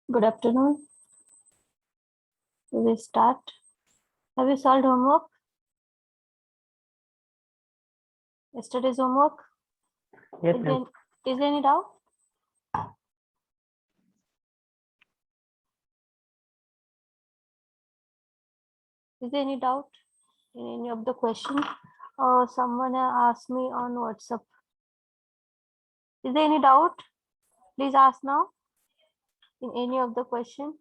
Good afternoon. We will start. Have you solved homework? Yesterday's homework? Yes, Is ma'am. there any doubt? Is there any doubt in any of the questions? Or someone asked me on WhatsApp. Is there any doubt? Please ask now in any of the question.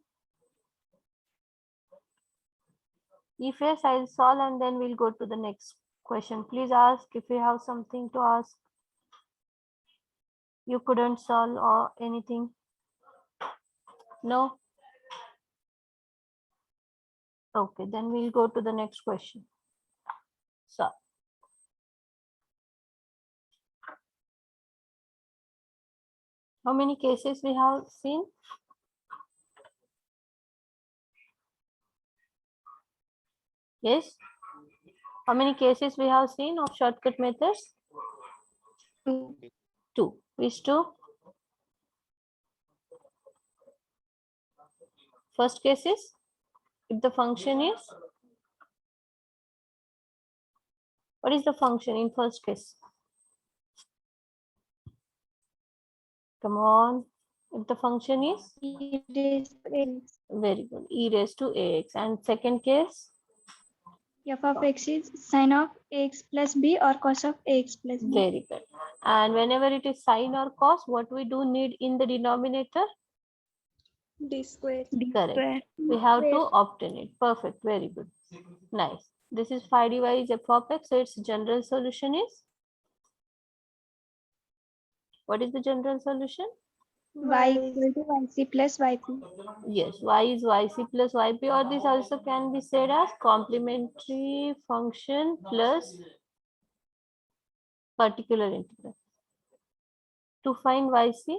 If yes, I'll solve and then we'll go to the next question. Please ask if you have something to ask. You couldn't solve or anything. No? Okay, then we'll go to the next question. So, how many cases we have seen? Yes. How many cases we have seen of shortcut methods? Two. Which two? First case is if the function is, what is the function in first case? Come on. If the function is, very good, e raised to ax. And second case, f of x is sine of ax plus b or cos of ax plus b. very good. And whenever it is sine or cos, what we do need in the denominator? D square. Correct. We have to obtain it. Perfect. Very good. Nice. This is 5dy is f of x. So its general solution is? What is the general solution? Y equal to yc plus yp. Yes, y is yc plus yp, or this also can be said as complementary function plus particular integral. To find yc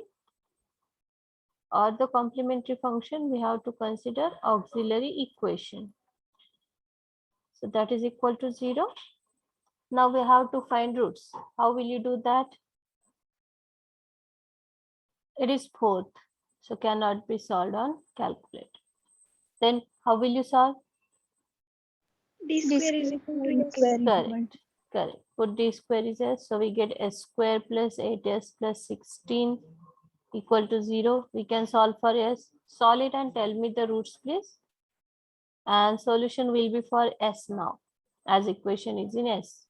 or the complementary function, we have to consider auxiliary equation. So that is equal to 0. Now we have to find roots. How will you do that? It is fourth, so cannot be solved on calculator. Then how will you solve? D square is equal to s. Correct. Correct. Put d square is s, so we get s square plus 8s plus 16 equal to 0. We can solve for s. Solve it and tell me the roots, please. And solution will be for s now, as equation is in s.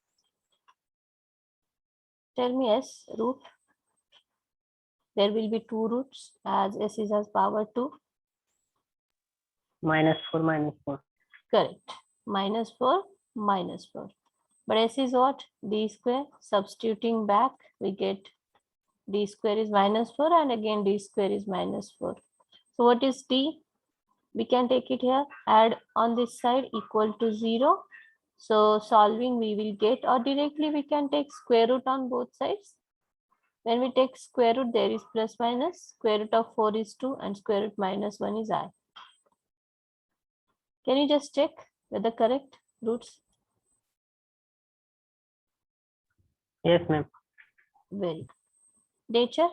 Tell me s root. There will be two roots as s is as power 2. -4, -4. Correct. -4, -4. But s is what? D square. Substituting back, we get d square is -4 and again d square is -4. So what is d? We can take it here, add on this side equal to 0. So solving we will get, or directly we can take square root on both sides. When we take square root, there is plus minus. Square root of 4 is 2 and square root -1 is I. Can you just check whether correct roots? Yes, ma'am. Very good. Nature?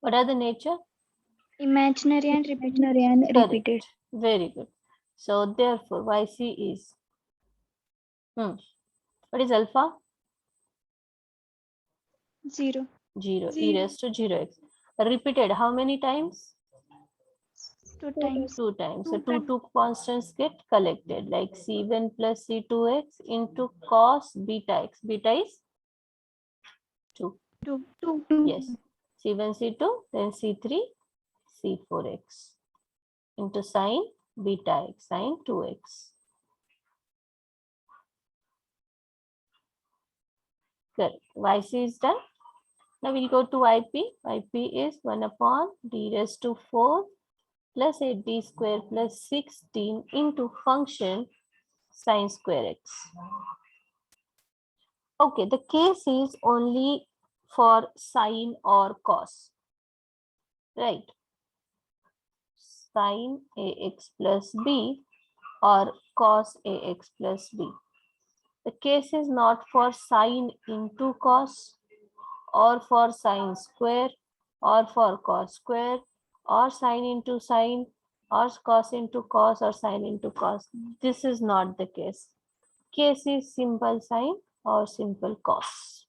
What are the nature? Imaginary and repeated. Correct. Very good. So therefore, yc is, what is alpha? 0. 0, e raised to 0x. Repeated how many times? 2 times. 2 times. So two constants get collected, like c1 plus c2x into cos beta x. Beta is 2. 2. Yes. c1, c2, then c3, c4x into sine beta x, sine 2x. Correct. yc is done. Now we'll go to yp. Yp is 1 upon d raised to 4 plus 8d square plus 16 into function sine square x. Okay, the case is only for sine or cos, right? Sine ax plus b or cos ax plus b. The case is not for sine into cos or for sine square or for cos square or sine into sine or cos into cos or sine into cos. This is not the case. Case is simple sine or simple cos.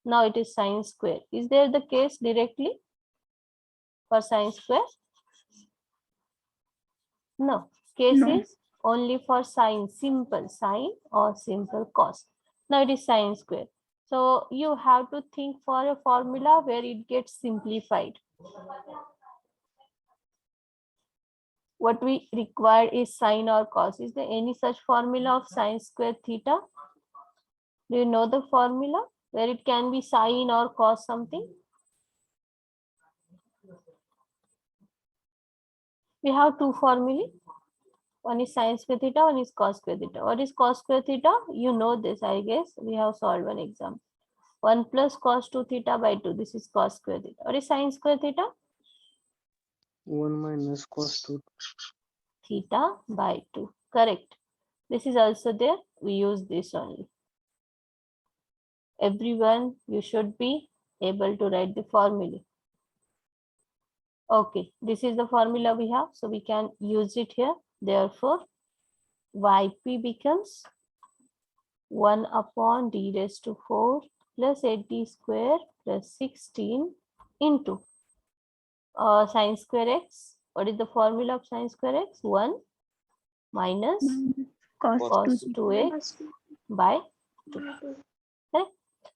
Now it is sine square. Is there the case directly for sine square? No. Case No. is only for sine, simple sine or simple cos. Now it is sine square. So you have to think for a formula where it gets simplified. What we require is sine or cos. Is there any such formula of sine square theta? Do you know the formula where it can be sine or cos something? We have two formulae. One is sine square theta, one is cos square theta. What is cos square theta? You know this, I guess. We have solved one exam. 1 plus cos 2 theta by 2. This is cos square theta. What is sine square theta? 1 minus cos 2. Theta by 2. Correct. This is also there. We use this only. Everyone, you should be able to write the formula. Okay, this is the formula we have. So we can use it here. Therefore, yp becomes 1 upon d raised to 4 plus 8d square plus 16 into sine square x. What is the formula of sine square x? 1 minus Cos cos 2x by 2. Okay.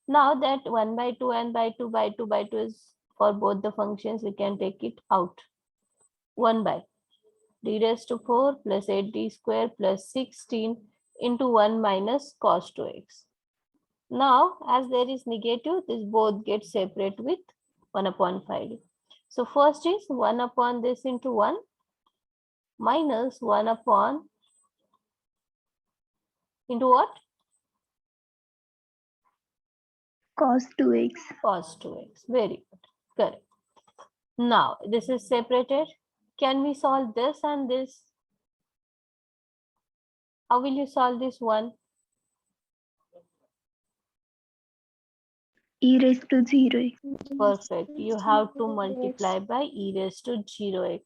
Now that 1 by 2 and by 2 by 2 by 2 is for both the functions, we can take it out. 1 by d raised to 4 plus 8d square plus 16 into 1 minus cos 2x. Now, as there is negative, this both get separate with 1 upon 5d. So first is 1 upon this into 1 minus 1 upon into what? cos 2x. Cos 2x. Very good. Correct. Now, this is separated. Can we solve this and this? How will you solve this one? E raised to 0. Perfect. You have to multiply by e raised to 0x.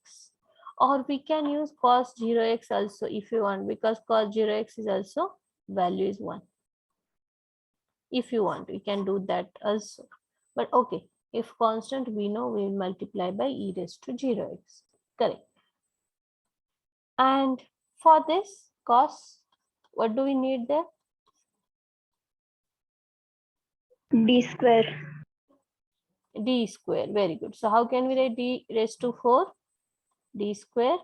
Or we can use cos 0x also if you want, because cos 0x is also value is 1. If you want, we can do that also. But okay, if constant, we know we will multiply by e raised to 0x. Correct. And for this cos, what do we need there? D square. D square. Very good. So how can we write d raised to 4? D square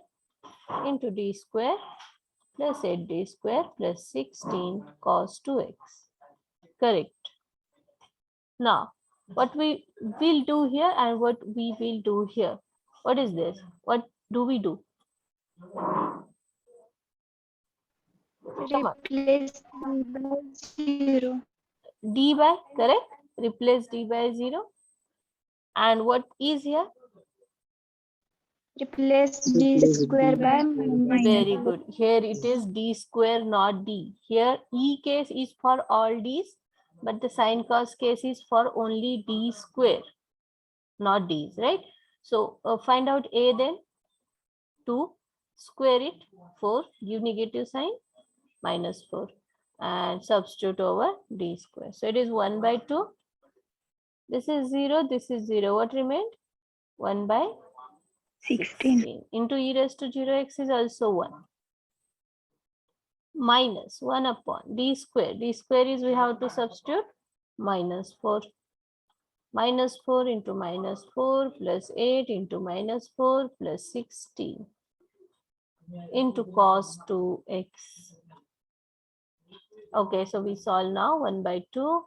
into d square plus 8d square plus 16 cos 2x. Correct. Now, what we will do here and what we will do here. What is this? What do we do? Come on. Replace D by 0. D by, correct? Replace d by 0. And what is here? Replace D square by minus. Very good. Here it is d square, not d. Here e case is for all d's, but the sine cos case is for only d square, not d's, right? So find out a then. 2, square it, 4, give negative sign, minus 4, and substitute over d square. So it is 1 by 2. This is 0, this is 0. What remained? 1 by 16 into e raised to 0x is also 1. Minus 1 upon d square. D square is we have to substitute minus 4. Minus 4 into minus 4 plus 8 into minus 4 plus 16 into cos 2x. Okay, so we solve now 1 by 2,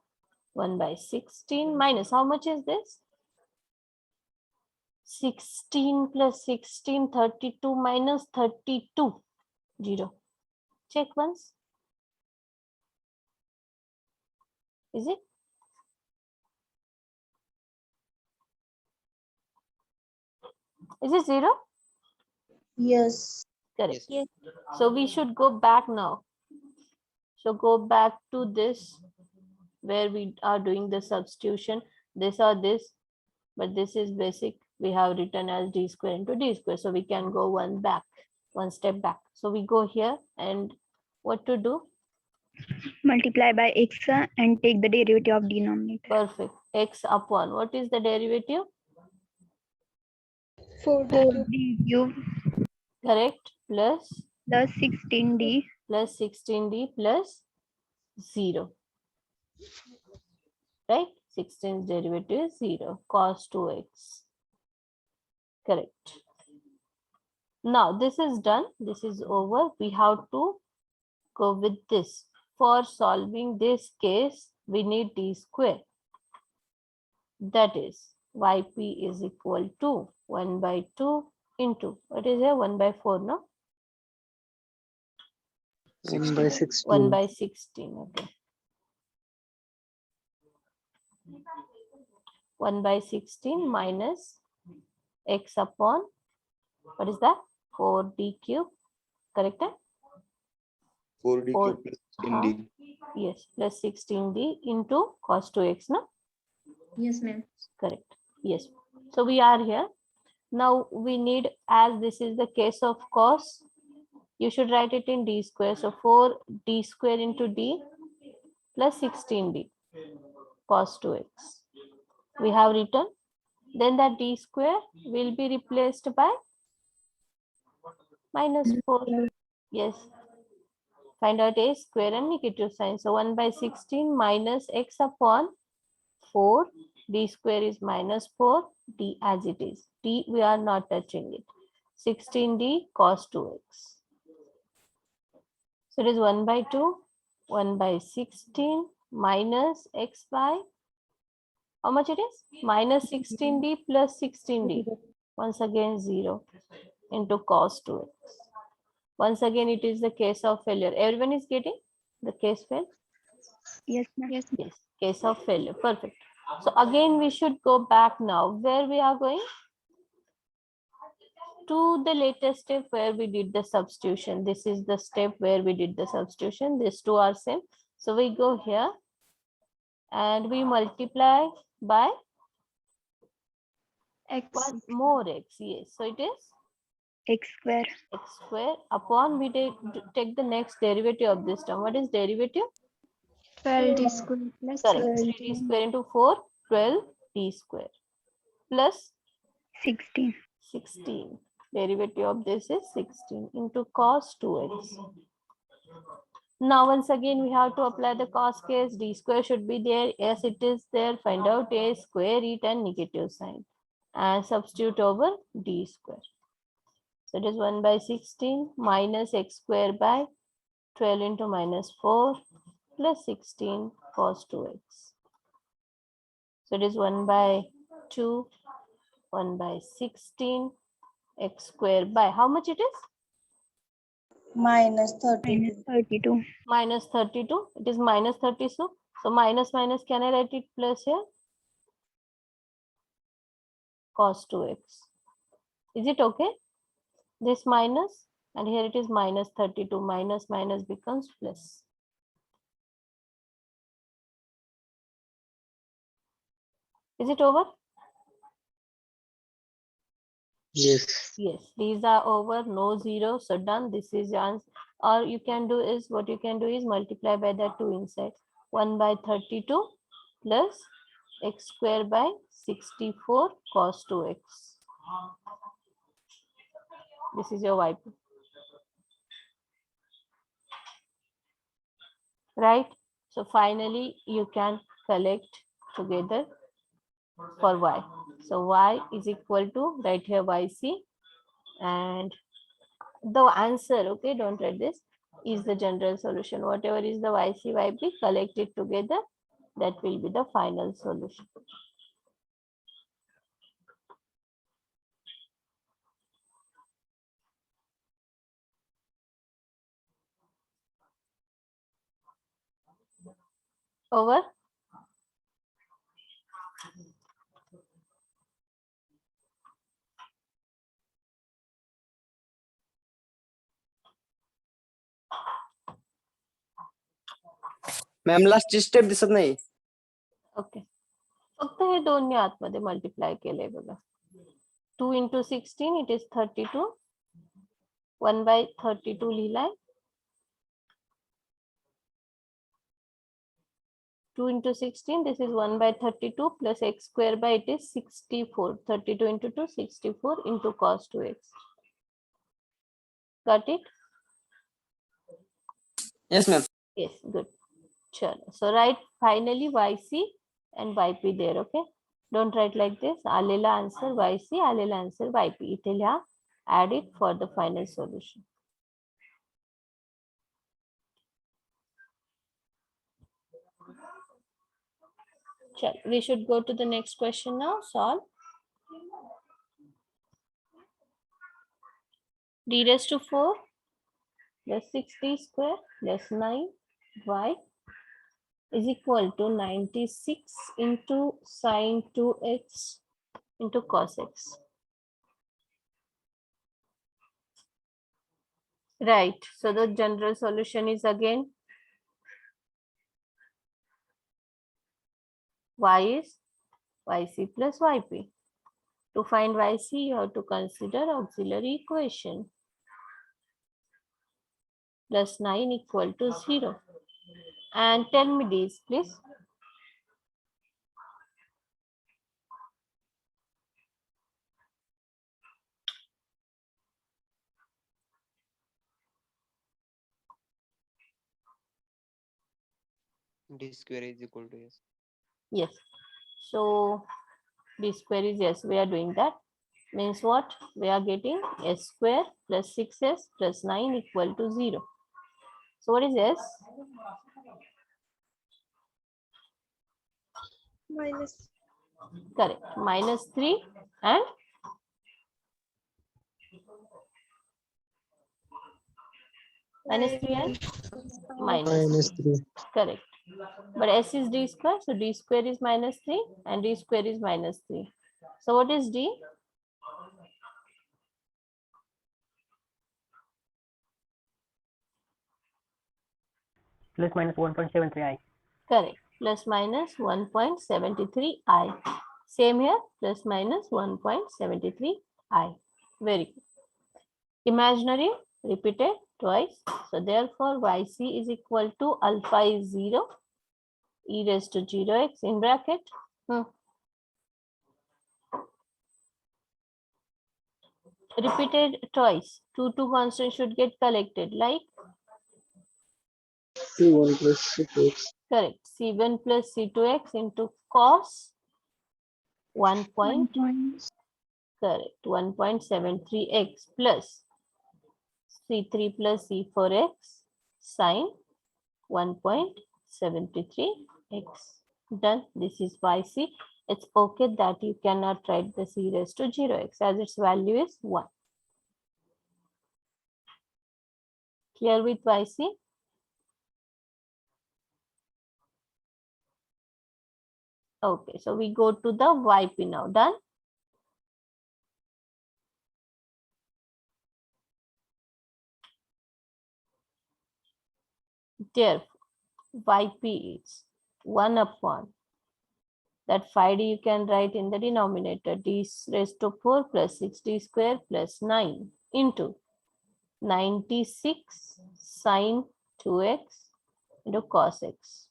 1 by 16 minus how much is this? 16 plus 16, 32 minus 32, 0. Check once. Is it? Is it 0? Yes. Correct. Yes. So we should go back now. So go back to this where we are doing the substitution. This or this. but this is basic. We have written as d square into d square. So we can go one step back. So we go here and what to do? Multiply by x and take the derivative of denominator. Perfect. X upon, what is the derivative? 4d cube Correct. Plus plus 16d plus 16d plus 0. Right? 16's derivative is 0. Cos 2x. Correct. Now this is done. This is over. We have to go with this. For solving this case, we need d square. That is yp is equal to 1 by 2 into, what is here? 1 by 4, no? 1 by 1 16. by 16, okay. 1 by 16 minus x upon, what is that? 4d cube, correct? 4d Four- cube plus 16d. Yes, plus 16d into cos 2x, no? Yes, ma'am. Correct. Yes. So we are here. Now we need, as this is the case of cos, you should write it in d square. So 4d square into d plus 16d cos 2x. We have written. Then that d square will be replaced by minus 4. Yes. Find out a square and negative sign. So 1 by 16 minus x upon 4. D square is minus 4. D as it is. D we are not touching it. 16d cos 2x. So it is 1 by 2. 1 by 16 minus x by, how much it is? Minus 16d plus 16d. Once again 0 into cos 2x. Once again it is the case of failure. Everyone is getting the case fail? Yes, ma'am. Yes. Yes, case of failure. Perfect. So again we should go back now. Where we are going? To the latest step where we did the substitution. This is the step where we did the substitution. These two are same. So we go here and we multiply by X. one more x. Yes, so it is X square x square upon we take the next derivative of this term. What is derivative? 12d square plus Correct. 6. 3d square into 4, 12d square plus 16. 16. Derivative of this is 16 into cos 2x. Now once again we have to apply the cos case. D square should be there. Yes, it is there. Find out a square root and negative sign and substitute over d square. So it is 1 by 16 minus x square by 12 into minus 4 plus 16 cos 2x. So it is 1 by 2, 1 by 16 x square by, how much it is? Minus 32. Minus 32. Minus 32. It is minus 32. So minus minus, can I write it plus here? Cos 2x. Is it okay? This minus and here it is minus 32. Minus minus becomes plus. Is it over? Yes. Yes, these are over, no zero, so done. This is your answer. Or you can do is, what you can do is multiply by the 2 inside. 1 by 32 plus x square by 64 cos 2x. This is your y. Right? So finally you can collect together for y. So y is equal to, right here yc, and the answer, okay, don't write this, is the general solution. Whatever is the yc, yp, collect it together. That will be the final solution. Over. Ma'am last step दिसत नाही. Okay. फक्त हे दोन्ही आतमध्ये multiply केलंय बघा. 2 into 16 it is 32. 1/32 लिहिलाय. 2 into 16 this is 1/32 plus x square by it is 64. 32 into 2 64 into cos 2x. Got it? Yes, ma'am. Yes, good. Chalo. So write finally yc and yp there, okay? Don't write like this. आलेला answer yc, आलेला answer yp. इथे लिहा. Add it for the final solution. Chalo. We should go to the next question now. Solve. D raised to 4 plus 6d square plus 9y is equal to 96 into sine 2x into cos x. Right. So the general solution is again y is yc plus yp. To find yc, you have to consider auxiliary equation. Plus 9 equal to 0. And tell me these, please. D square is equal to S. Yes. So d square is yes, we are doing that. Means what? We are getting s square plus 6s plus 9 equal to 0. So what is s? Minus. Correct. Minus 3 and minus 3 and minus 3. Correct. But s is d square, so d square is minus 3 and d square is minus 3. So what is d? Plus minus 1.73i. Correct. Plus minus 1.73i. Same here. Plus minus 1.73i. Very good. Imaginary repeated twice. So therefore yc is equal to alpha is 0. E raised to 0x in bracket. Repeated twice. Two constants should get collected like C1 plus C2x. correct. C1 plus C2x into cos 1 point. Correct. 1.73x plus C3 plus C4x sine 1.73x. Done. This is yc. It's okay that you cannot write the c raised to 0x as its value is 1. Clear with yc? Okay, so we go to the yp now. Done? Therefore, yp is 1 upon that 5d you can write in the denominator d raised to 4 plus 6d square plus 9 into 96 sine 2x into cos x.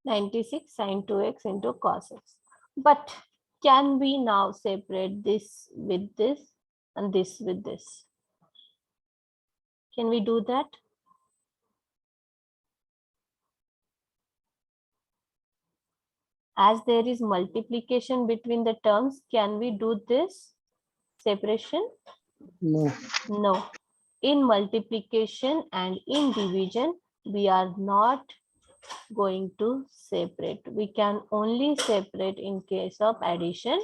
Sine 2x into cos x. But can we now separate this with this and this with this? Can we do that? As there is multiplication between the terms, can we do this separation? No. No. In multiplication and in division, we are not going to separate. We can only separate in case of addition,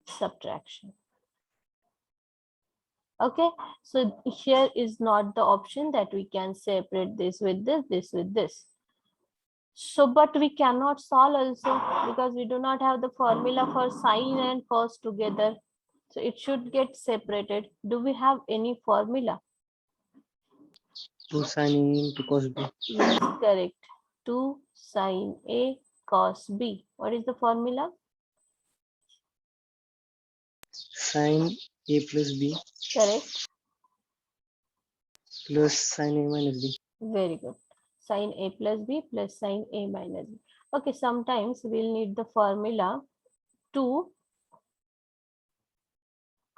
subtraction. Okay, so here is not the option that we can separate this with this with this. So, but we cannot solve also because we do not have the formula for sine and cos together. So it should get separated. Do we have any formula? 2 sin A into cos B. Yes, correct. 2 sin A cos B. What is the formula? Sin A plus B Correct. plus sin A minus B. Very good. Sin A plus B plus sin A minus B. Okay, sometimes we'll need the formula 2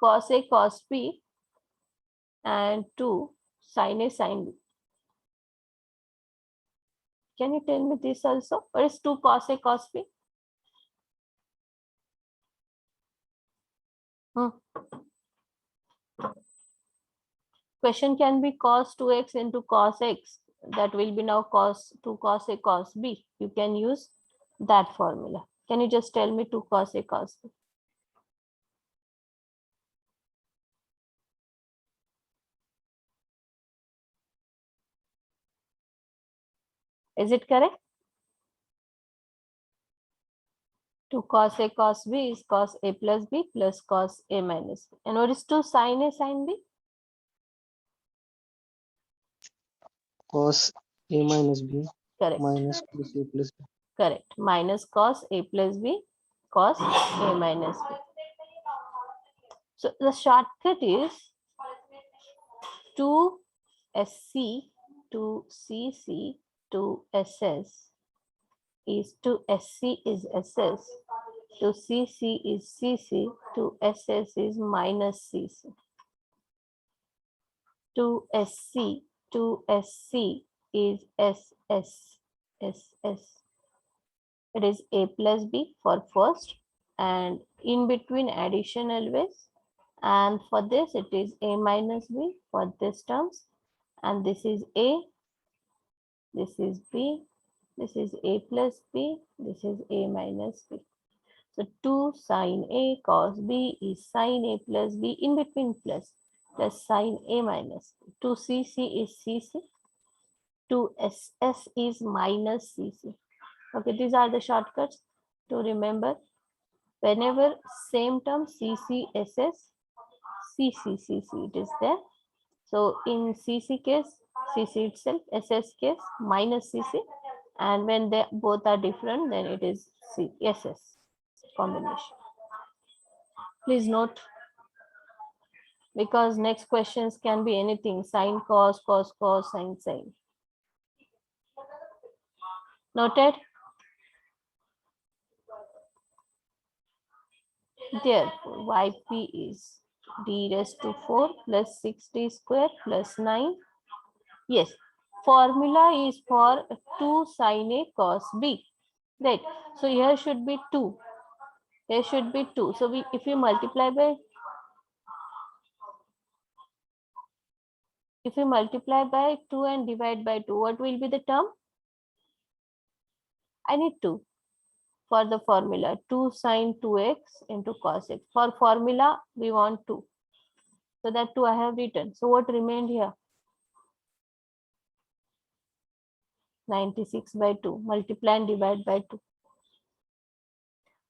cos A cos B and 2 sin A sin B. Can you tell me this also? What is 2 cos A cos B? Question can be cos 2x into cos x. That will be now cos 2 cos A cos B. You can use that formula. Can you just tell me 2 cos A cos B? Is it correct? 2 cos A cos B is cos A plus B plus cos A minus B. And what is 2 sin A sin B? Cos A minus B Correct. minus cos A plus B. Correct. Minus cos A plus B cos A minus B. So the shortcut is 2 SC to CC to SS is to SC is SS to CC is CC to SS is minus CC. To SC to SC is SS. It is A plus B for first, and in between addition always. And for this it is A minus B for this terms, and this is A, this is B, this is A plus B, this is A minus B. So 2 sin A cos B is sin A plus B in between plus sin A minus B. 2 CC is CC. 2 SS is minus CC. Okay, these are the shortcuts to remember. Whenever same term CC, SS, CC, CC, it is there. So in CC case, CC itself, SS case, minus CC. And when they both are different, then it is SS combination. Please note, because next questions can be anything, sine, cos, cos, cos, sine, sine. Noted? Therefore, yp is d raised to 4 plus 6d square plus 9. Yes, formula is for 2 sin A cos B. Right. So here should be 2. Here should be 2. So if we multiply by 2 and divide by 2, what will be the term? I need 2 for the formula. 2 sin 2x into cos x. For formula, we want 2. So that 2 I have written. So what remained here? 96 by 2. Multiply and divide by 2.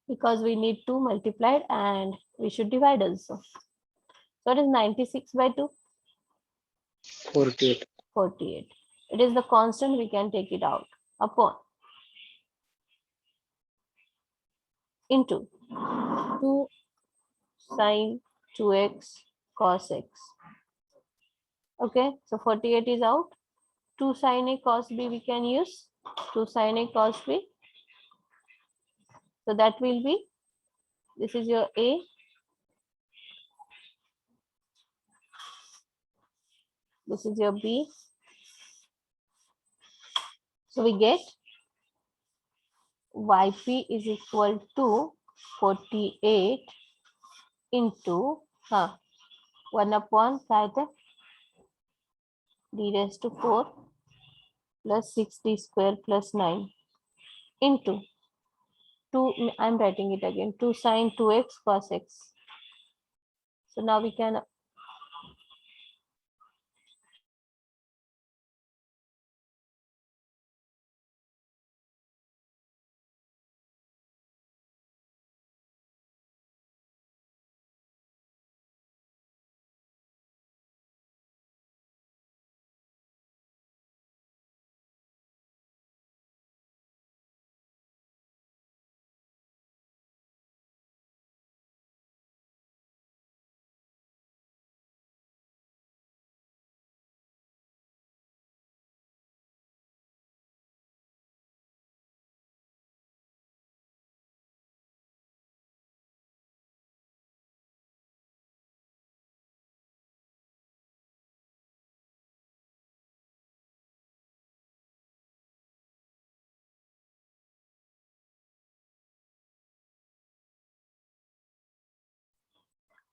Because we need 2 multiplied and we should divide also. So it is 96 by 2? 48. 48. It is the constant, we can take it out. Upon into 2 sin 2x cos x. Okay, so 48 is out. 2 sin A cos B we can use. 2 sin A cos B. So that will be, this is your A. This is your B. So we get yp is equal to 48 into 1 upon d raised to 4 plus 6d square plus 9 into 2, I'm writing it again, 2 sin 2x cos x. So now we can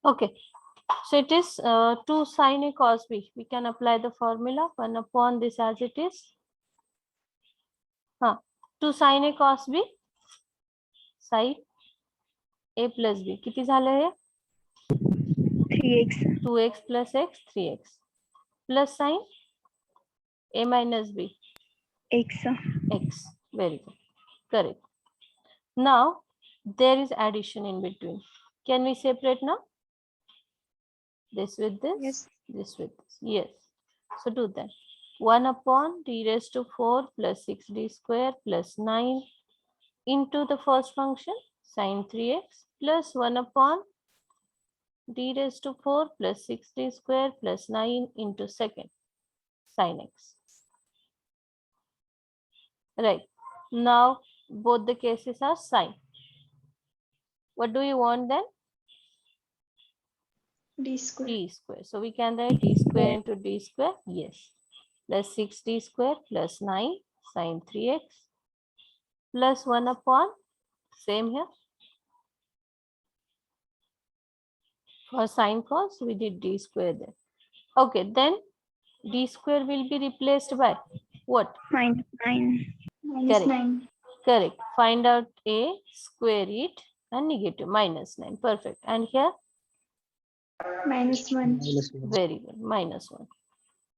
Okay, so it is 2 sin A cos B. We can apply the formula 1 upon this as it is. 2 sin A cos B sin A plus B. किती झालं हे? 3x 2x plus x 3x plus sin A minus B x x. Very good. Correct. Now there is addition in between. Can we separate now? This with this, Yes. this with this. Yes. So do that. 1 upon d raised to 4 plus 6d square plus 9 into the first function sin 3x plus 1 upon d raised to 4 plus 6d square plus 9 into second sin x. Right. Now both the cases are sine. What do you want then? D square. D square. So we can write d square into d square. Yes. Plus 6d square plus 9 sin 3x plus 1 upon same here. For sin cos, we did d square there. Okay, then d square will be replaced by what? minus 9. Minus Correct. 9. Correct. Find out a, square it, and negative minus 9. Perfect. And here, Minus 1. Minus 1. very good, minus 1.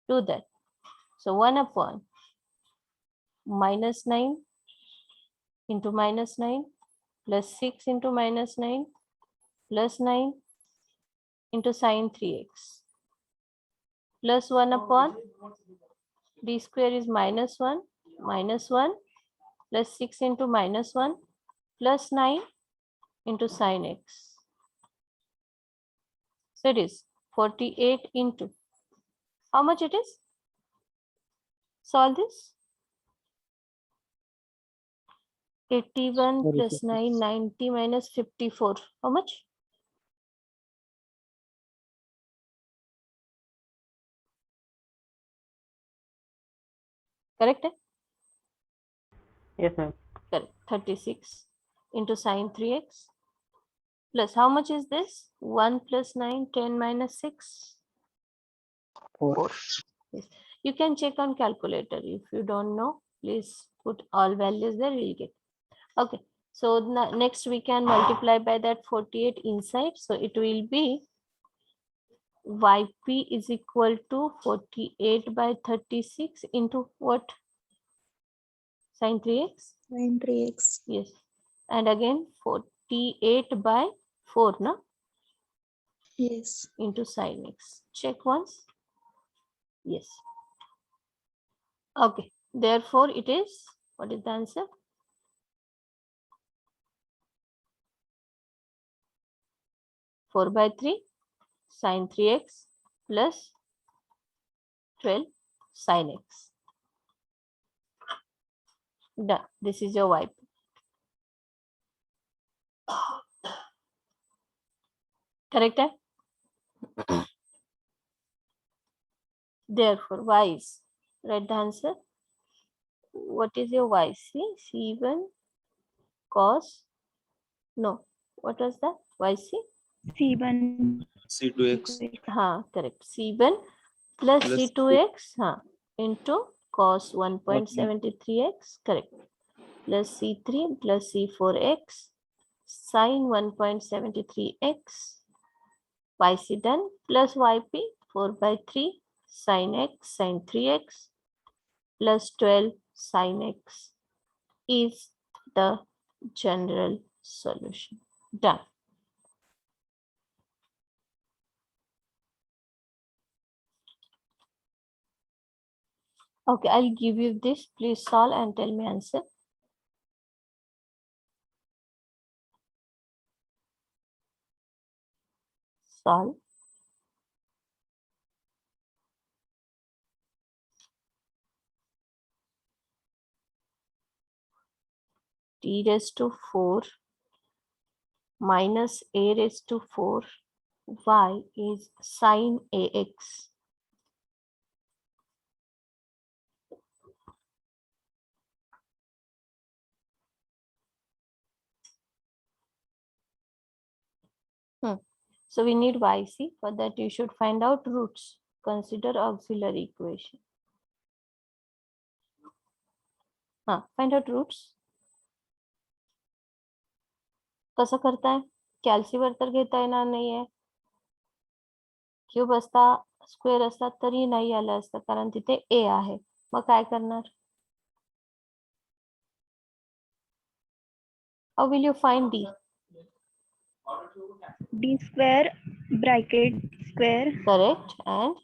Do that. So 1 upon minus 9 into minus 9 plus 6 into minus 9 plus 9 into sin 3x plus 1 upon d square is minus 1 plus 6 into minus 1 plus 9 into sin x. So it is 48 into, how much it is? Solve this. 81 Sorry, plus 9, 90 minus 54. How much? Correct? Yes, ma'am. Correct. 36 into sin 3x plus how much is this? 1 plus 9, 10 minus 6. 4. Yes. You can check on calculator. If you don't know, please put all values there, we'll get. Okay. So next we can multiply by that 48 inside. So it will be yp is equal to 48 by 36 into what? Sin 3x? Sin 3x. Yes. And again 48 by 4, no? Yes. Into sin x. Check once. Yes. Okay. Therefore, it is, what is the answer? Four by 3 sin 3x plus 12 sin x. Done. This is your y. Correct? Therefore, y is, write the answer. What is your y? See, C1 cos, no, what was that? YC? C1 C2x Correct. C1 plus plus C2x into cos 1.73x, correct. Plus C3 plus C4x sin 1.73x, YC done, plus YP 4 by 3 sin x sin 3x plus 12 sin x is the general solution. Done. Okay, I'll give you this. Please solve and tell me answer. Solve. T raised to 4 minus a raised to 4 y is sin ax. So we need yc. For that you should find out roots. Consider auxiliary equation. Find out roots. कसं करताय? कॅल्सीवर तर घेता येणार नाहीये. Cube असता square असतात तरी नाही आलं असतं कारण तिथे ए आहे. मग काय करणार? How will you find d? D square bracket square Correct. And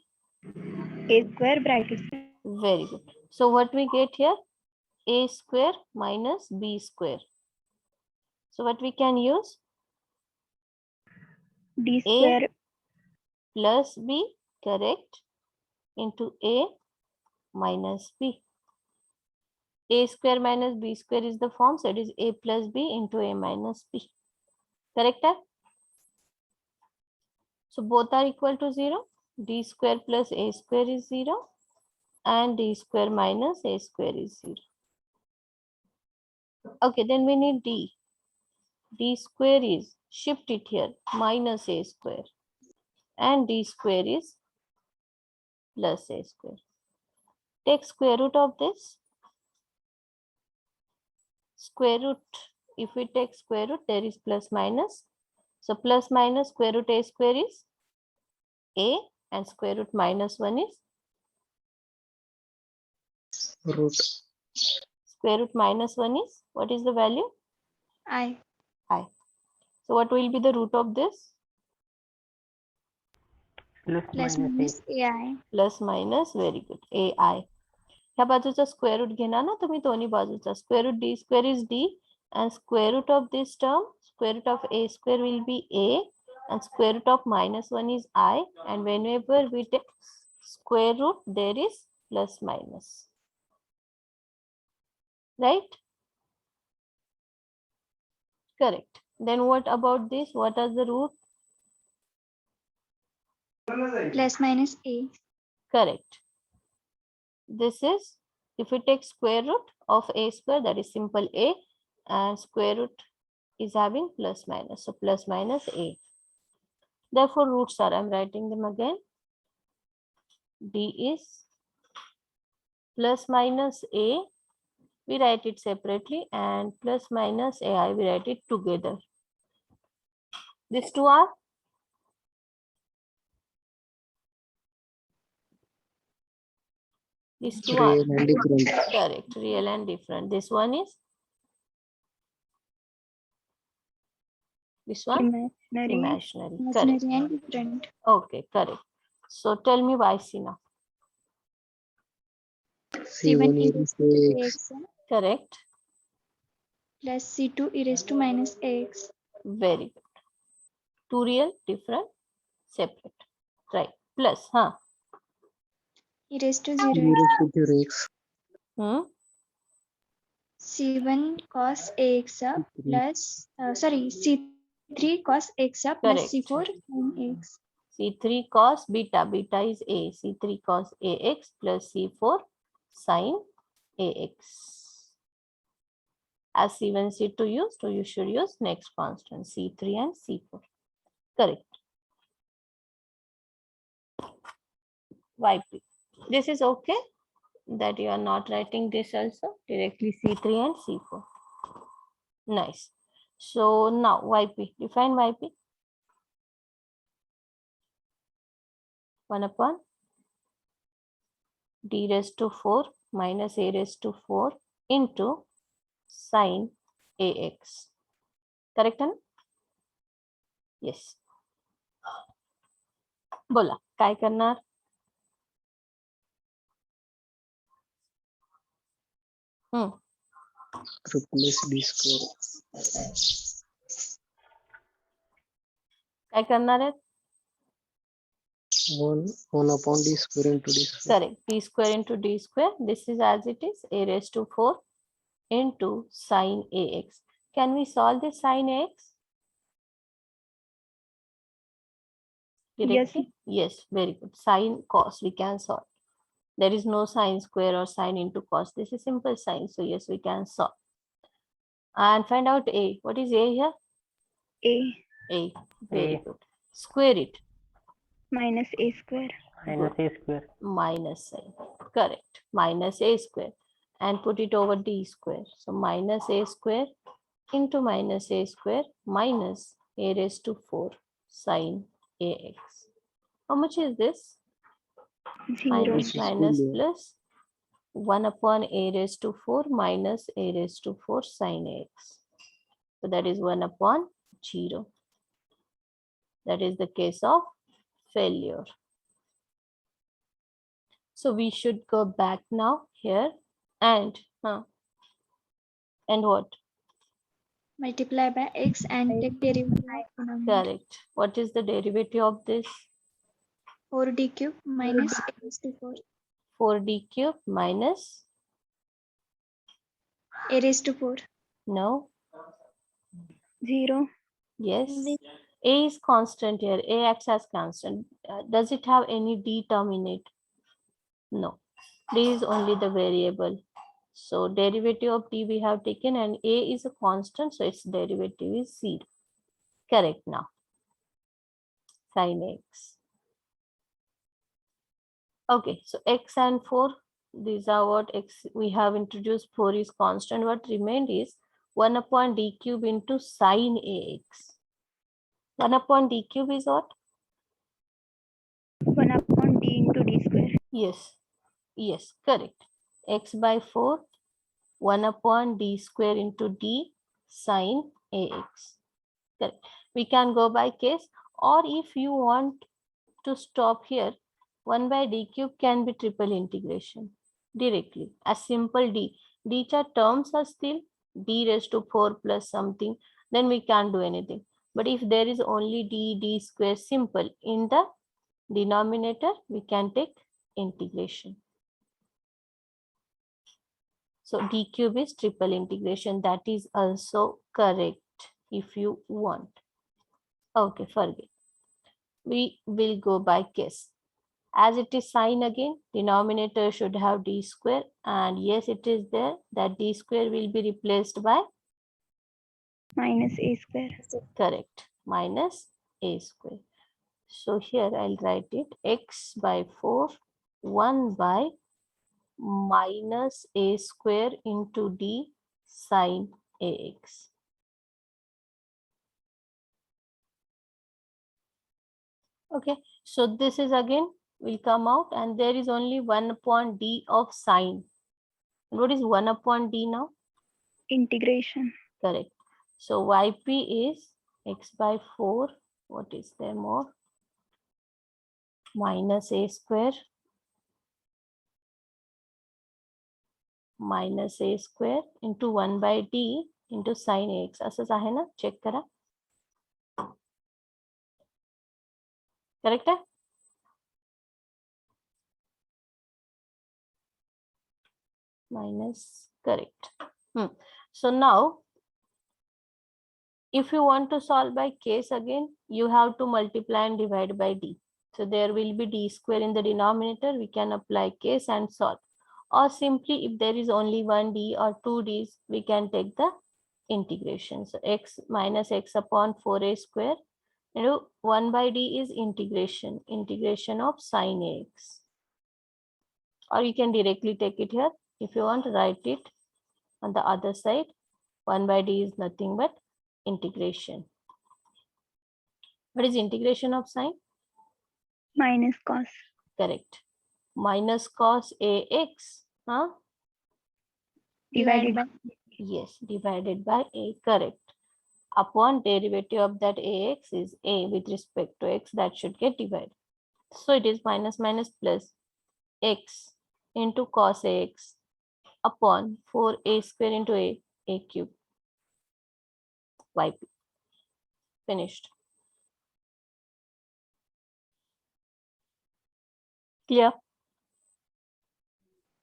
A square bracket square. very good. So what we get here? A square minus b square. So what we can use? D A square plus b, correct, into a minus b. A square minus b square is the form, so it is a plus b into a minus b. Correct? So both are equal to 0. D square plus a square is 0 and d square minus a square is 0. Okay, then we need d. D square is, shift it here, minus a square, and d square is plus a square. Take square root of this. Square root, if we take square root, there is plus minus. So plus minus square root a square is a, and square root minus 1 is Root. square root minus 1 is, what is the value? I. So what will be the root of this? Plus minus minus AI. Plus minus, very good, ai. ह्या बाजूचा square root घेणार ना तुम्ही दोन्ही बाजूचा. Square root D square is D and square root of this term, square root of a square will be a and square root of minus 1 is I, and whenever we take square root there is plus minus, right? Correct. Then what about this? What are the root? Plus minus A. Correct. This is, if we take square root of a square, that is simple a, and square root is having plus minus, so plus minus a. Therefore roots are, I'm writing them again. D is plus minus a, we write it separately, and plus minus ai, we write it together. These two are Real and different. correct, real and different. This one is, this one Imaginary. imaginary. Correct. Imaginary and different. Okay, correct. So tell me YC now. C1 e is raised to X. ax Correct. plus C2 e raised to minus ax. Very good. Two real, different, separate. Right. Plus, E raised to 0 E raised to 0x. C1 cos ax plus C3 cos x plus Correct. C4 sin x. C3 cos beta, beta is A, C3 cos AX plus C4 sin AX. As C1, C2 used, so you should use next constant, C3 and C4. Correct. YP. This is okay, that you are not writing this also, directly C3 and C4. Nice. So now YP, define YP. 1 upon d raised to 4 minus a raised to 4 into sin ax. Correct? Yes. बोला काय करणार? Replace D square. काय करणार आहेत? 1 upon D square into D square. Correct. D square into D square. This is as it is, a raised to 4 into sin ax. Can we solve this sin ax? Directly? Yes, very good. Sin cos we can solve. There is no sin square or sin into cos. This is simple sin. So yes, we can solve. And find out a. What is a here? A. A. Very A. good. Square it. minus a square. minus a square. Minus sign. Correct. Minus a square. And put it over d square. So minus a square into minus a square minus a raised to 4 sine ax. How much is this? 0. Minus This is minus full, plus 1 upon a raised to 4 minus a raised to 4 sine ax. So that is 1 upon 0. That is the case of failure. So we should go back now here and what? Multiply by x and take derivative of denominator. Correct. What is the derivative of this? 4d cube minus a raised to 4. 4d cube minus, A raised to 4. no, 0. yes. A is constant here. A acts as constant. Does it have any d term in it? No. D is only the variable. So derivative of d we have taken and a is a constant, so its derivative is 0. Correct now. Sin x. Okay, so x and 4, these are what x we have introduced. 4 is constant. What remained is 1 upon d cube into sin ax. 1 upon d cube is what? 1 upon d into d square. Yes, yes, correct. X by 4, 1 upon d square into d sin ax. Correct. We can go by case, or if you want to stop here, 1 by d cube can be triple integration directly. A simple d. D terms are still d raised to 4 plus something, then we can't do anything. But if there is only d square simple in the denominator, we can take integration. So d cube is triple integration. That is also correct if you want. Okay, forget. We will go by case. As it is sign again, denominator should have d square, and yes, it is there that d square will be replaced by minus a square. correct minus a square. So here I'll write it x by 4 1 by minus a square into d sine ax. Okay, so this is again will come out, and there is only 1 upon d of sine. What is 1 upon d now? Integration. Correct. So yp is x by 4. What is there more? Minus a square minus a square into 1 by d into sine ax. असंच आहे ना, check करा. Correct है? Minus, correct. So now, if you want to solve by case again, you have to multiply and divide by d. So there will be d square in the denominator. We can apply case and solve. Or simply, if there is only one d or two d's, we can take the integration. So x minus x upon 4a square. 1 by d is integration of sine ax. Or you can directly take it here. If you want to write it on the other side, 1 by d is nothing but integration. What is integration of sine? Minus cos. Correct. Minus cos ax. Divided by. Yes, divided by a. Correct. Upon derivative of that ax is a with respect to x, that should get divided. So it is minus plus x into cos ax upon 4a square into a cube yp. Finished. Clear?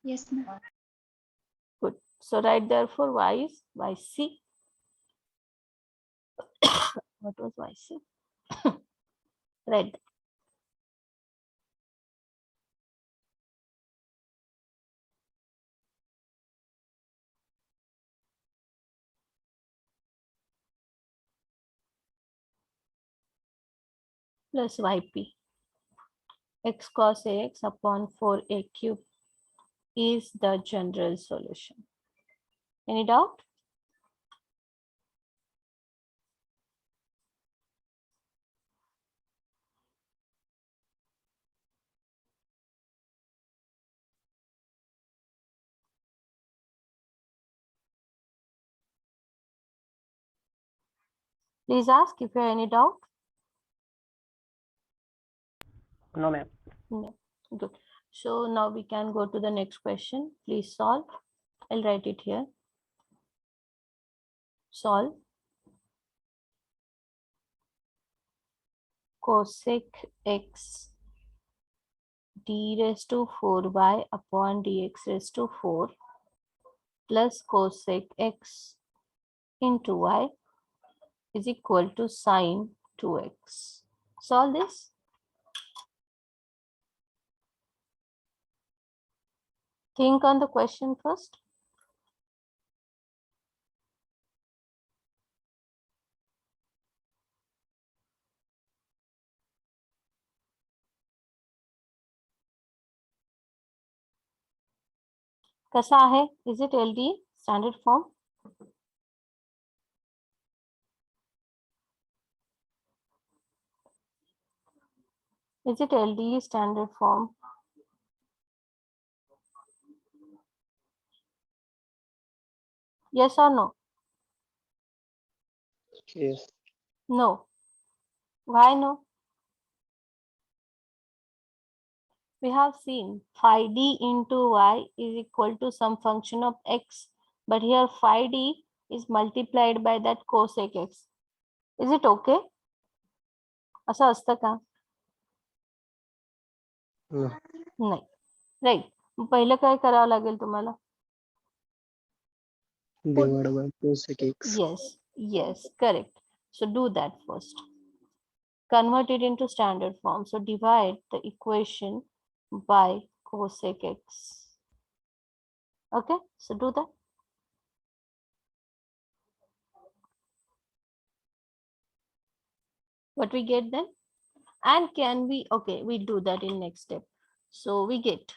Yes, ma'am. Good. So write therefore y is yc. What was yc? Right. plus yp. X cos ax upon 4a cube is the general solution. Any doubt? Please ask if you have any doubt. No, ma'am. No. Good. So now we can go to the next question. Please solve. I'll write it here. Solve cosec x d raised to 4y upon dx raised to 4 plus cosec x into y is equal to sine 2x. Solve this. Think on the question first. कसा आहे? Is it LDE standard form? Is it LDE standard form? Yes or no? Yes. No. Why no? We have seen phi d into y is equal to some function of x, but here phi d is multiplied by that cosec x. Is it okay? असं असतं का? No. नाही. Right. पहिलं काय करावं लागेल तुम्हाला? Divided by cosec x. Yes, correct. So do that first. Convert it into standard form. So divide the equation by cosec x. Okay, so do that. What we get then? And can we, okay, we'll do that in next step. So we get,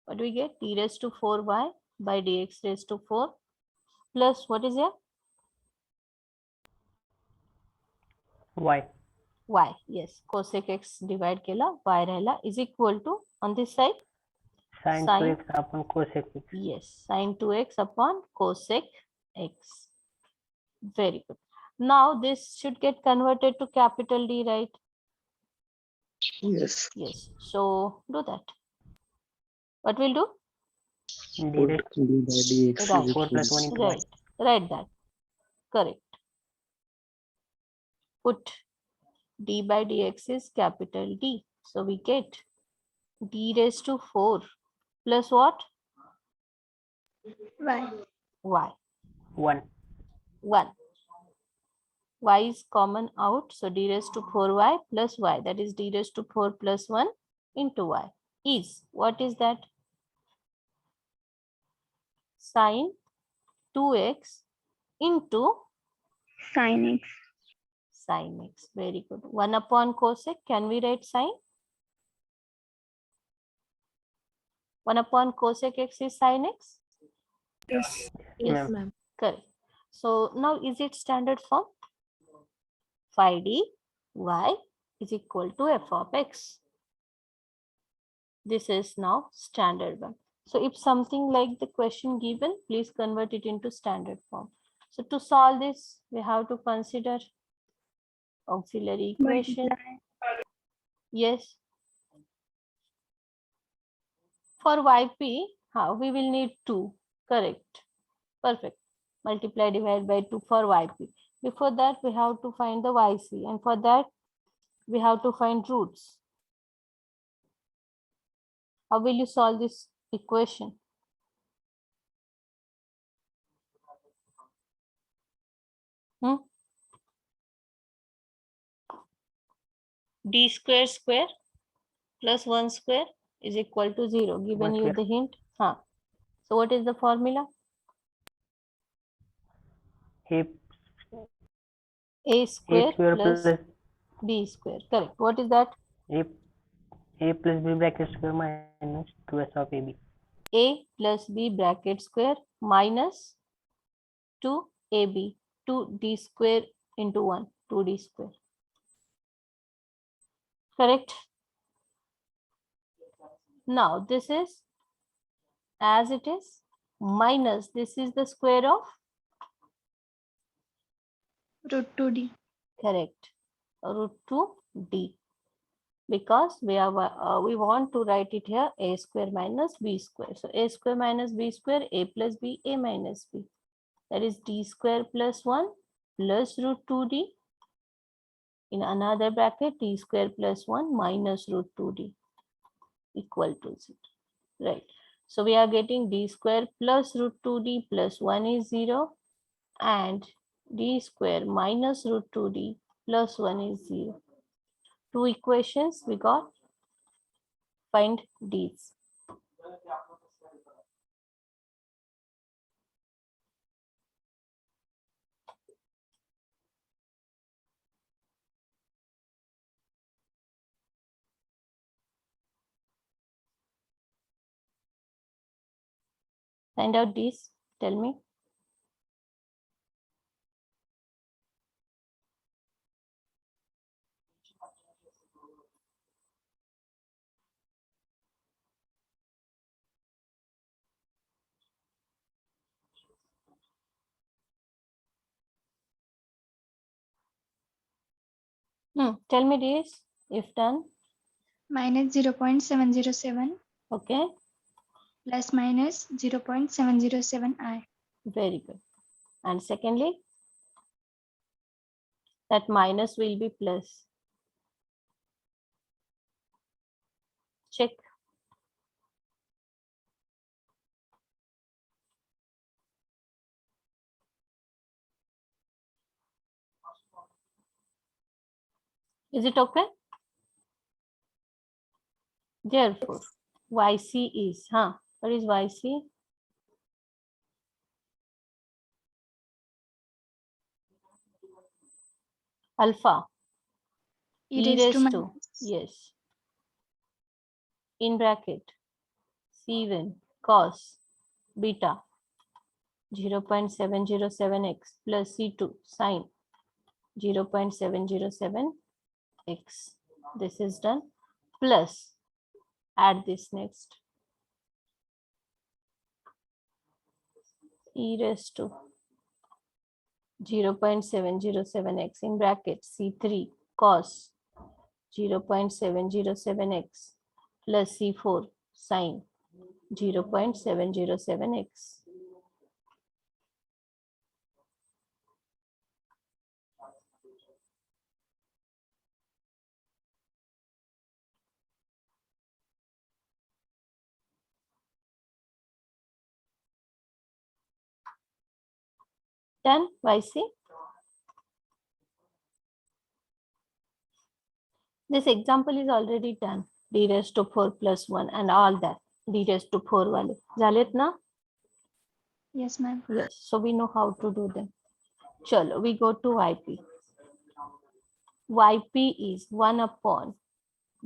what do we get? D raised to 4y by dx raised to 4 plus what is here? Y. Y, yes. Cosec x divide kela, y rahela is equal to, on this side? Sin Sin. 2x upon cosec x. Yes, sin 2x upon cosec x. Very good. Now this should get converted to capital D, right? Yes. Yes. So do that. What we'll do? D Put raised d by dx is Right. 4 equal plus 1 to into y. Right. Write that. Correct. Put d by dx is capital D. So we get d raised to 4 plus what? Y. Y. 1. 1. Y is common out. So d raised to 4y plus y. That is d raised to 4 plus 1 into y. Is, what is that? Sine 2x into Sin x. sin x. Very good. 1 upon cosec. Can we write sine? 1 upon cosec x is sin x? Yes. Ma'am. Yes, ma'am. Correct. So now is it standard form? Phi d y is equal to f of x. This is now standard one. So if something like the question given, please convert it into standard form. So to solve this, we have to consider auxiliary equation. Multiply. Yes. For yp, we will need 2. Correct. Perfect. Multiply, divide by 2 for yp. Before that, we have to find the yc. And for that, we have to find roots. How will you solve this equation? D square square plus 1 square is equal to 0. Given 1 you square. the hint. So what is the formula? A A square square plus plus b square. Correct. What is that? A plus b bracket square minus 2s of ab. A plus b bracket square minus 2ab, 2d square into 1, 2d square. Correct. Now this is as it is minus this is the square of Root 2D. correct root 2d, because we want to write it here a square minus b square. So a square minus b square, a plus b, a minus b. That is d square plus 1 plus root 2d. In another bracket, d square plus 1 minus root 2d equal to 0. Right. So we are getting d square plus root 2d plus 1 is 0 and d square minus root 2d plus 1 is 0. Two equations we got. Find d's. Find out d's. Tell me. Tell me d's if done. Minus 0.707 Okay. plus minus 0.707i. Very good. And secondly, that minus will be plus. Check. Is it okay? Therefore, yc is, what is yc? Alpha, e raised to, yes, in bracket, c1 cos beta 0.707x plus c2 sine 0.707x. This is done. Plus, add this next. E raised to 0.707x in bracket c3 cos 0.707x plus c4 sine 0.707x. Done, YC? This example is already done. D raised to 4 plus 1 and all that. D raised to 4 wale. Jalet na? Yes, ma'am. Yes, so we know how to do them. Chalo, we go to YP. YP is 1 upon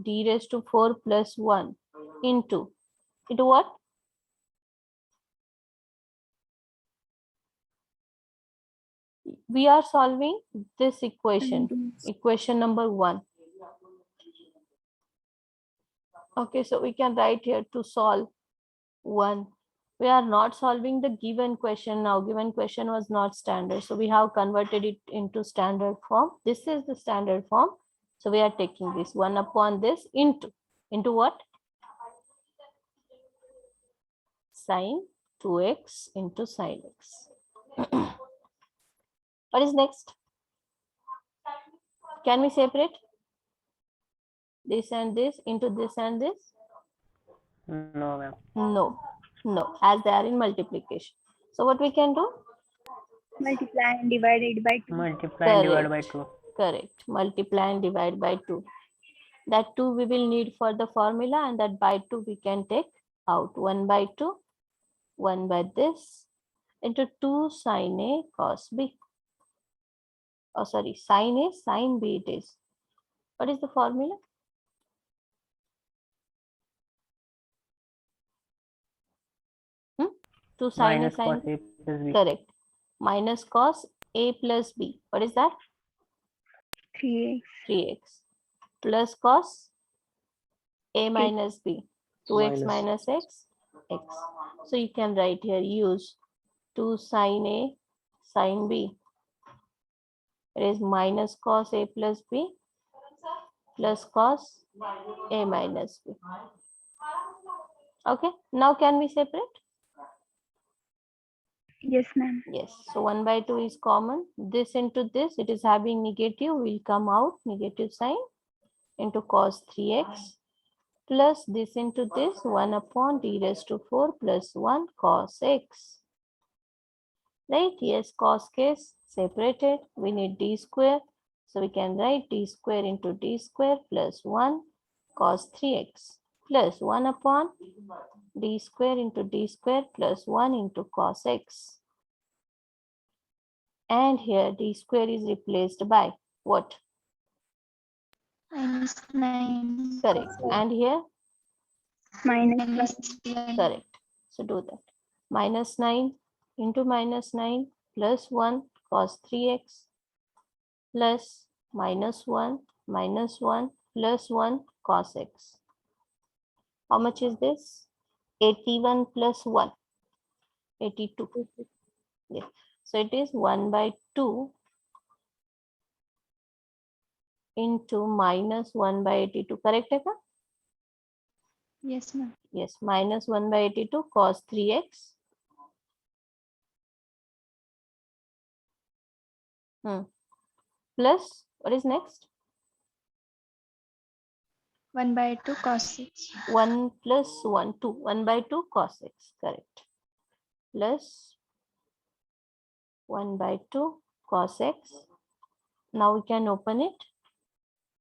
D raised to 4 plus 1 into what? We are solving this equation, equation number 1. Okay, so we can write here to solve 1. We are not solving the given question now. Given question was not standard. So we have converted it into standard form. This is the standard form. So we are taking this 1 upon this into what? Sine 2x into sine x. What is next? Can we separate this and this into this and this? No, ma'am. No, as they are in multiplication. So what we can do? Multiply and divide it by 2. Multiply and divide by 2. Correct. Multiply and divide by 2. That 2 we will need for the formula, and that by 2 we can take out. 1 by 2, 1 by this into 2 sine A cos B. Oh, sorry, sine A, sine B it is. What is the formula? To sin A Minus sin cos A plus B. correct. Minus cos A plus B. What is that? 3x. 3x plus cos A minus B. 2x Minus. minus x, x. So you can write here, use 2 sin A sin B. It is minus cos A plus B plus cos A minus B. Okay, now can we separate? Yes, ma'am. Yes, so 1 by 2 is common. This into this, it is having negative, will come out, negative sign into cos 3x plus this into this, 1 upon d raised to 4 plus 1 cos x. Right, yes, cos case separated, we need d square. So we can write d square into d square plus 1 cos 3x plus 1 upon d square into d square plus 1 into cos x. And here d square is replaced by what? -9. Correct. And here? Minus -1. Correct. So do that. Minus 9 into minus 9 plus 1 cos 3x plus minus 1 plus 1 cos x. How much is this? 81 plus 1. 82. Yeah. So it is 1 by 2 into minus 1 by 82. Correct, Eka? Yes, ma'am. Yes, minus 1 by 82 cos 3x. Plus, what is next? 1 by 2 cos 6. 1 plus 1, 2. 1 by 2 cos x. Correct. Plus 1 by 2 cos x. Now we can open it.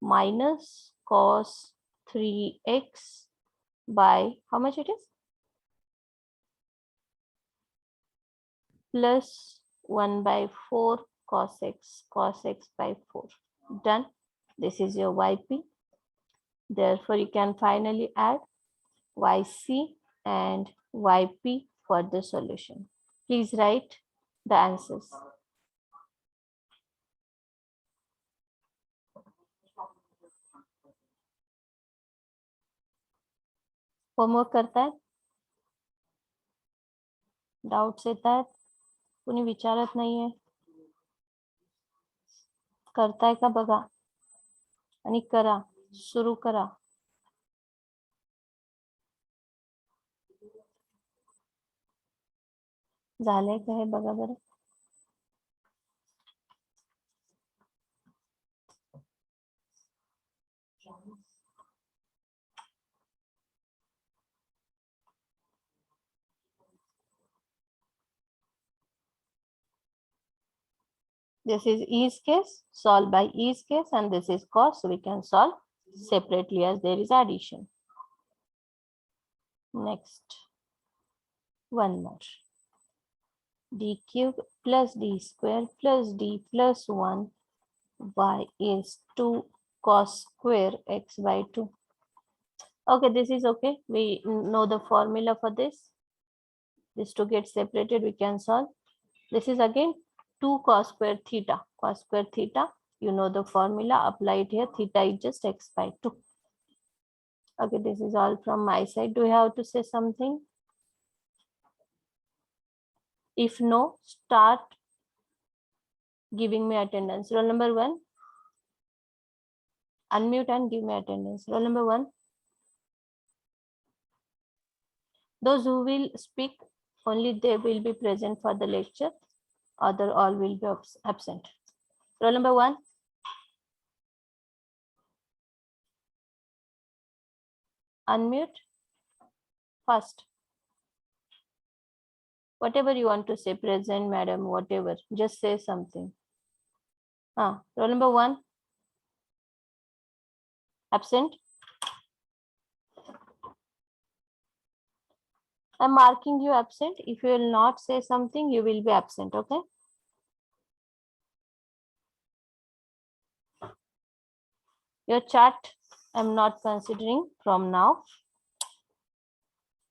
Minus cos 3x by, how much it is? Plus 1 by 4 cos x by 4. Done. This is your yp. Therefore, you can finally add yc and yp for the solution. Please write the answers. Homework करताय? Doubts येतात? कुणी विचारत नाहीये? करताय का बघा आणि करा, सुरू करा. झालंय का हे बघा बरं. This is ease case, solve by ease case, and this is cos, so we can solve separately as there is addition. Next, one more. D cube plus D square plus D plus 1 y is 2 cos square x by 2. Okay, this is okay. We know the formula for this. This to get separated, we can solve. This is again 2 cos square theta. Cos square theta, you know the formula, apply it here. Theta is just x by 2. Okay, this is all from my side. Do you have to say something? If no, start giving me attendance. Roll number 1. Unmute and give me attendance. Roll number 1. Those who will speak, only they will be present for the lecture. Other all will be absent. Roll number 1. Unmute. First. Whatever you want to say, present, madam, whatever. Just say something. Roll number 1. Absent. I'm marking you absent. If you will not say something, you will be absent, okay? Your chart I'm not considering from now.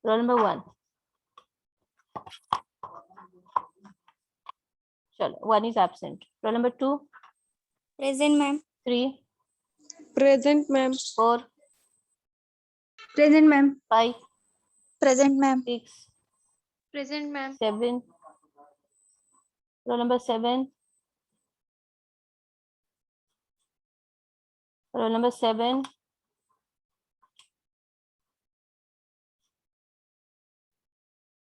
Roll number 1. Chalo, 1 is absent. Roll number 2, Present, ma'am. 3, Present, ma'am. 4, Present, ma'am. 5, Present, ma'am. 6, Present, ma'am. 7. Roll number 7. Roll number 7.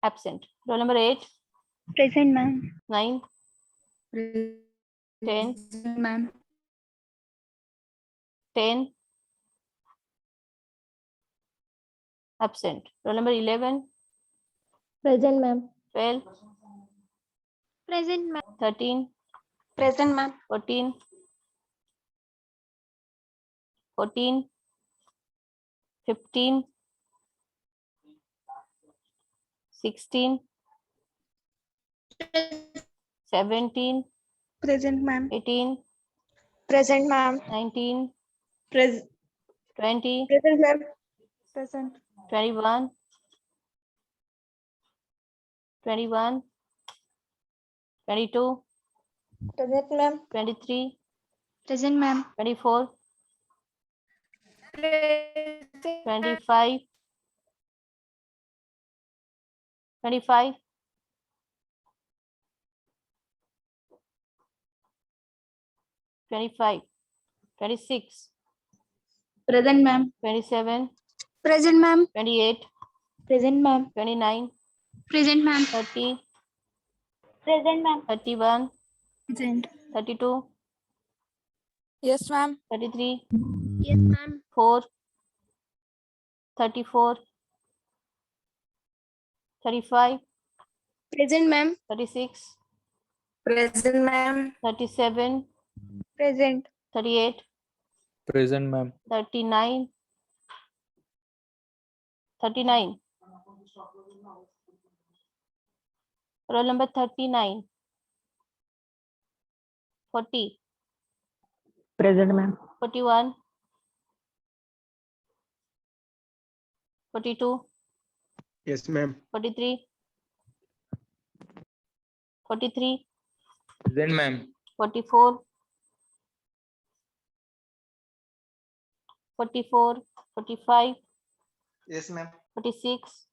Absent. Roll number 8, Present, ma'am. 9, 10, Present, ma'am. 10. Absent. Roll number 11, Present, ma'am. 12, Present, ma'am. 13, Present, ma'am. 14, 14, 15, 16, 17, Present, ma'am. 18, Present, ma'am. 19, Present, 20, ma'am. Present. 21, 21, 22, Present, ma'am. 23, Present, ma'am. 24, 25, 25, 25, 26, Present, ma'am. 27, Present, ma'am. 28, Present, ma'am. 29, Present, ma'am. 30, Present, ma'am. 31, Present. 32, Yes, ma'am. 33, Yes, ma'am. 4, 34, 35, Present, ma'am. 36, Present, ma'am. 37, Present. 38, Present, ma'am. 39, 39. Roll number 39, 40, Present, ma'am. 41, 42, Yes, ma'am. 43, 43, Present, ma'am. 44, 44, 45, Yes, ma'am. 46,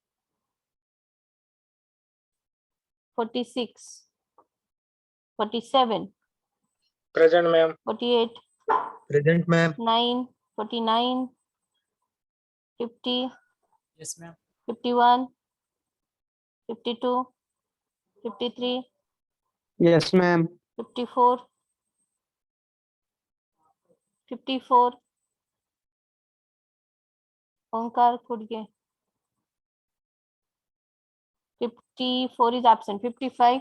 46, 47, Present, ma'am. 48, Present, ma'am. 9, 49, 50, Yes, ma'am. 51, 52, 53, Yes, ma'am. 54, 54, Onkar Khudge. 54 is absent. 55,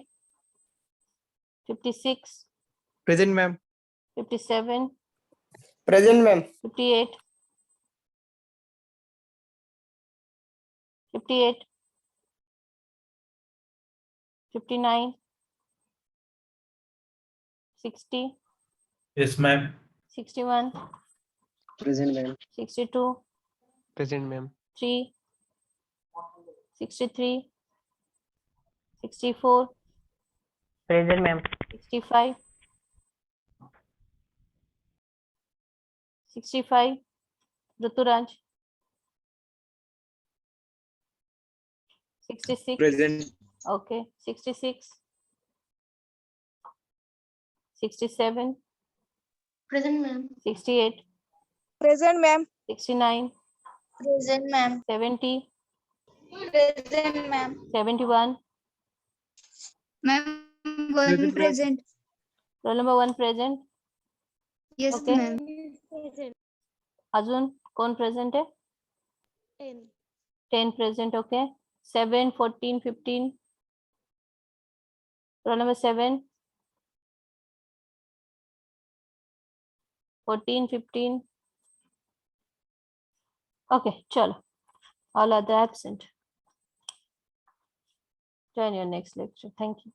56, Present, ma'am. 57, Present, ma'am. 58, 58, 59, 60, Yes, ma'am. 61, Present, ma'am. 62, Present, ma'am. 3, 63, 64, Present, ma'am. 65, 65, Ruturaj, 66, Present. okay, 66, 67, Present, ma'am. 68, Present, ma'am. 69, Present, ma'am. 70, Present, ma'am. 71, Ma'am, one present. roll number 1 present. Yes, Okay. ma'am. अजून कोण present आहे 10 present. Okay, 7, 14, 15, roll number 7, 14, 15. Okay, chalo, all other absent. Join your next lecture. Thank you.